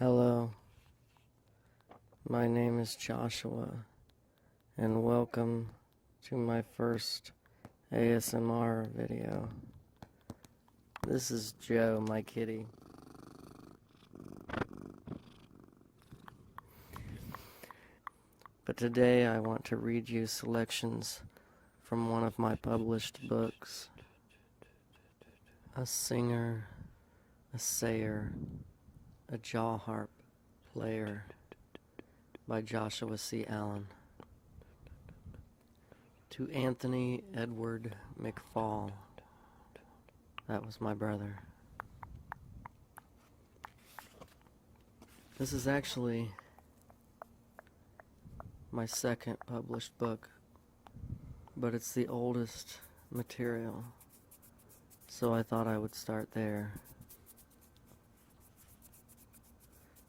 Hello, my name is Joshua, and welcome to my first ASMR video. This is Joe, my kitty. But today I want to read you selections from one of my published books, A Singer, a Sayer, a Jaw Harp Player by Joshua C. Allen. To Anthony Edward McFall. That was my brother. This is actually my second published book, but it's the oldest material, so I thought I would start there.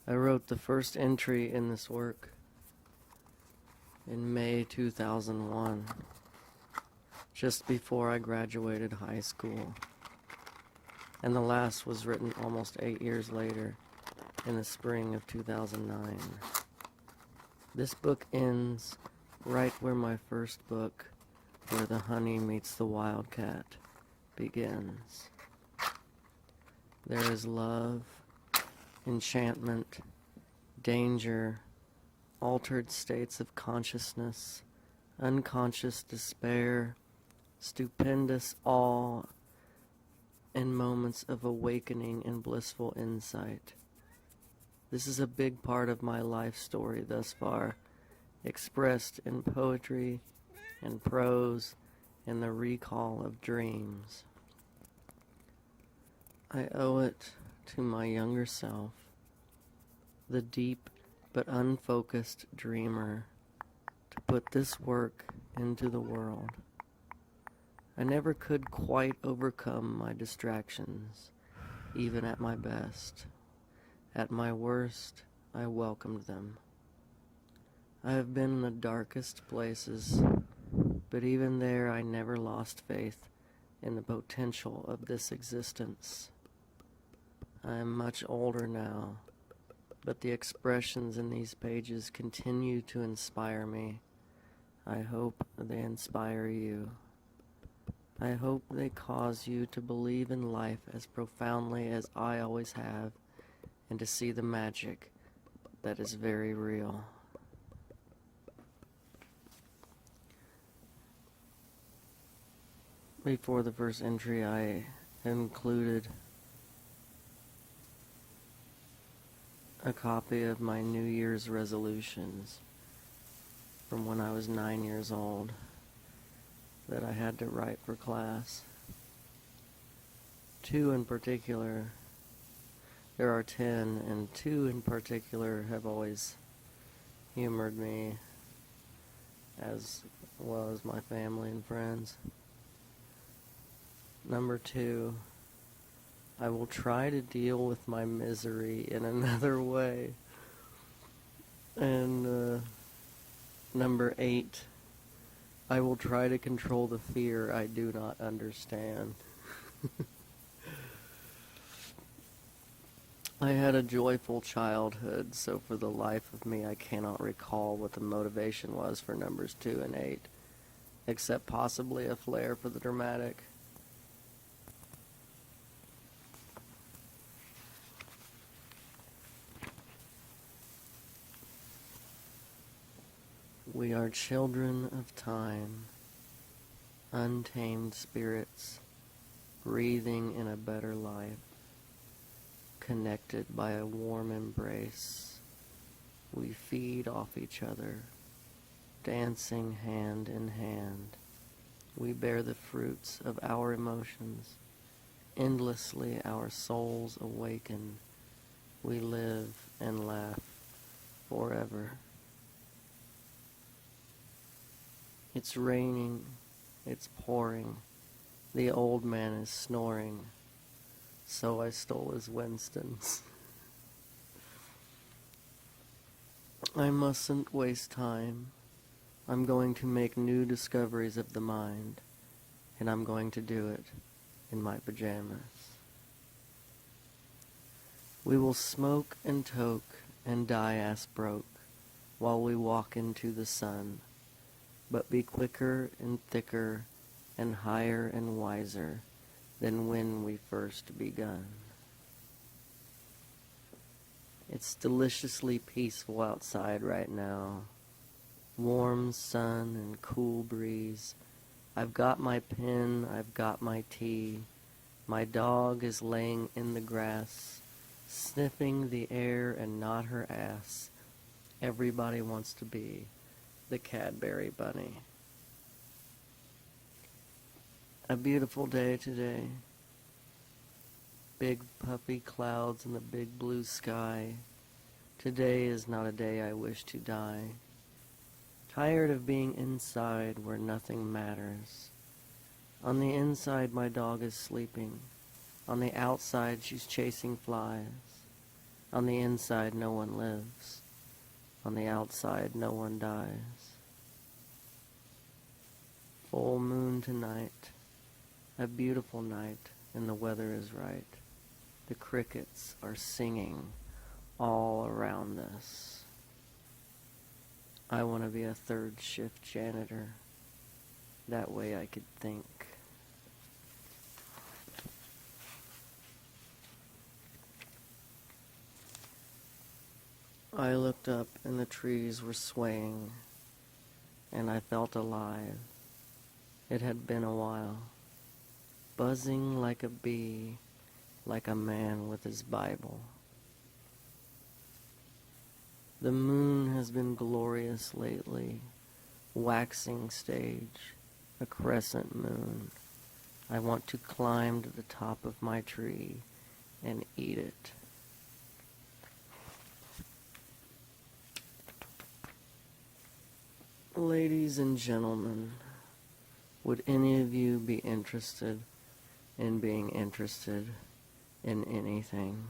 I wrote the first entry in this work in May 2001, just before I graduated high school, and the last was written almost 8 years later, in the spring of 2009. This book ends right where my first book, Where the Honey Meets the Wildcat, begins. There is love, enchantment, danger, altered states of consciousness, unconscious despair, stupendous awe, and moments of awakening and blissful insight. This is a big part of my life story thus far, expressed in poetry and prose and the recall of dreams. I owe it to my younger self, the deep but unfocused dreamer, to put this work into the world. I never could quite overcome my distractions, even at my best. At my worst, I welcomed them. I have been in the darkest places, but even there I never lost faith in the potential of this existence. I am much older now, but the expressions in these pages continue to inspire me. I hope they inspire you. I hope they cause you to believe in life as profoundly as I always have, and to see the magic that is very real. Before the first entry, I included a copy of my New Year's resolutions from when I was 9 years old that I had to write for class. Two in particular, there are 10, and two in particular have always humored me, as well as my family and friends. Number 2, I will try to deal with my misery in another way. And number 8, I will try to control the fear I do not understand. I had a joyful childhood, so for the life of me I cannot recall what the motivation was for numbers 2 and 8, except possibly a flair for the dramatic. We are children of time, untamed spirits, breathing in a better life, connected by a warm embrace. We feed off each other, dancing hand in hand. We bear the fruits of our emotions. Endlessly our souls awaken. We live and laugh forever. It's raining, it's pouring, the old man is snoring, so I stole his Winston's. I mustn't waste time. I'm going to make new discoveries of the mind, and I'm going to do it in my pajamas. We will smoke and toke and die ass broke while we walk into the sun, but be quicker and thicker and higher and wiser than when we first begun. It's deliciously peaceful outside right now. Warm sun and cool breeze. I've got my pen, I've got my tea. My dog is laying in the grass, sniffing the air and not her ass. Everybody wants to be the Cadbury Bunny. A beautiful day today. Big puffy clouds in the big blue sky. Today is not a day I wish to die. Tired of being inside where nothing matters. On the inside my dog is sleeping. On the outside she's chasing flies. On the inside no one lives. On the outside no one dies. Full moon tonight. A beautiful night, and the weather is right. The crickets are singing all around us. I want to be a third shift janitor. That way I could think. I looked up and the trees were swaying, and I felt alive. It had been a while. Buzzing like a bee, like a man with his Bible. The moon has been glorious lately, waxing stage, a crescent moon. I want to climb to the top of my tree and eat it. Ladies and gentlemen, would any of you be interested in being interested in anything?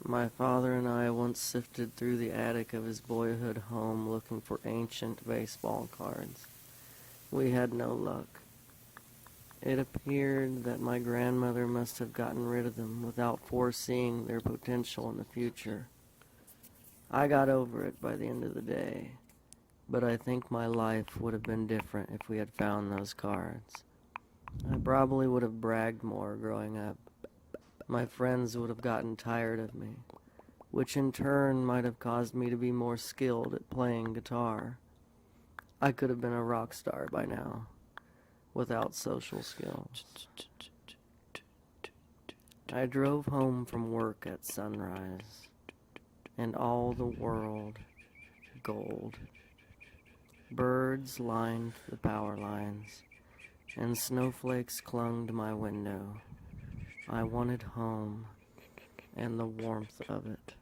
My father and I once sifted through the attic of his boyhood home looking for ancient baseball cards. We had no luck. It appeared that my grandmother must have gotten rid of them without foreseeing their potential in the future. I got over it by the end of the day, but I think my life would have been different if we had found those cards. I probably would have bragged more growing up. My friends would have gotten tired of me, which in turn might have caused me to be more skilled at playing guitar. I could have been a rock star by now, without social skills. I drove home from work at sunrise, and all the world gold. Birds lined the power lines, and snowflakes clung to my window. I wanted home and the warmth of it.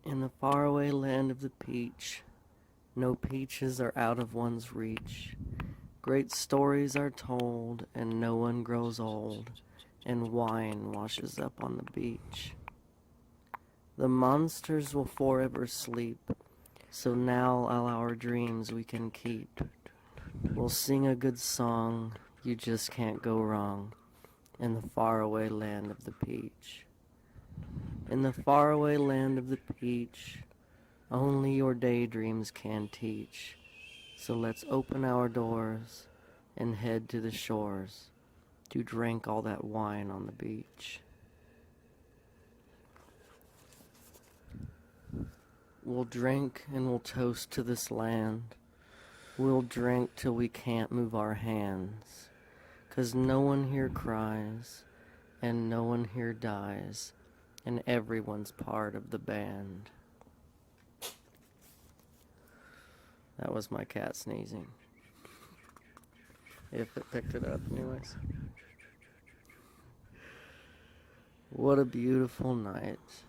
In the faraway land of the peach, no peaches are out of one's reach. Great stories are told, and no one grows old, and wine washes up on the beach. The monsters will forever sleep, so now all our dreams we can keep. We'll sing a good song, you just can't go wrong, in the faraway land of the peach. In the faraway land of the peach, only your daydreams can teach. So let's open our doors and head to the shores to drink all that wine on the beach. We'll drink and we'll toast to this land. We'll drink till we can't move our hands. 'Cause no one here cries and no one here dies, and everyone's part of the band. That was my cat sneezing. If it picked it up anyways. What a beautiful night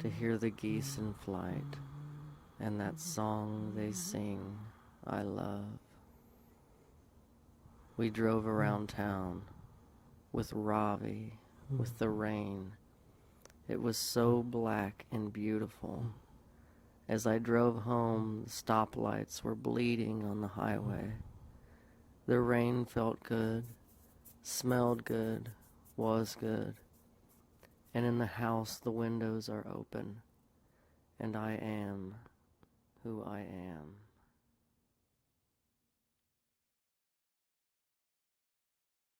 to hear the geese in flight and that song they sing I love. We drove around town with Ravi, with the rain. It was so black and beautiful. As I drove home, the stoplights were bleeding on the highway. The rain felt good, smelled good, was good. And in the house the windows are open, and I am who I am.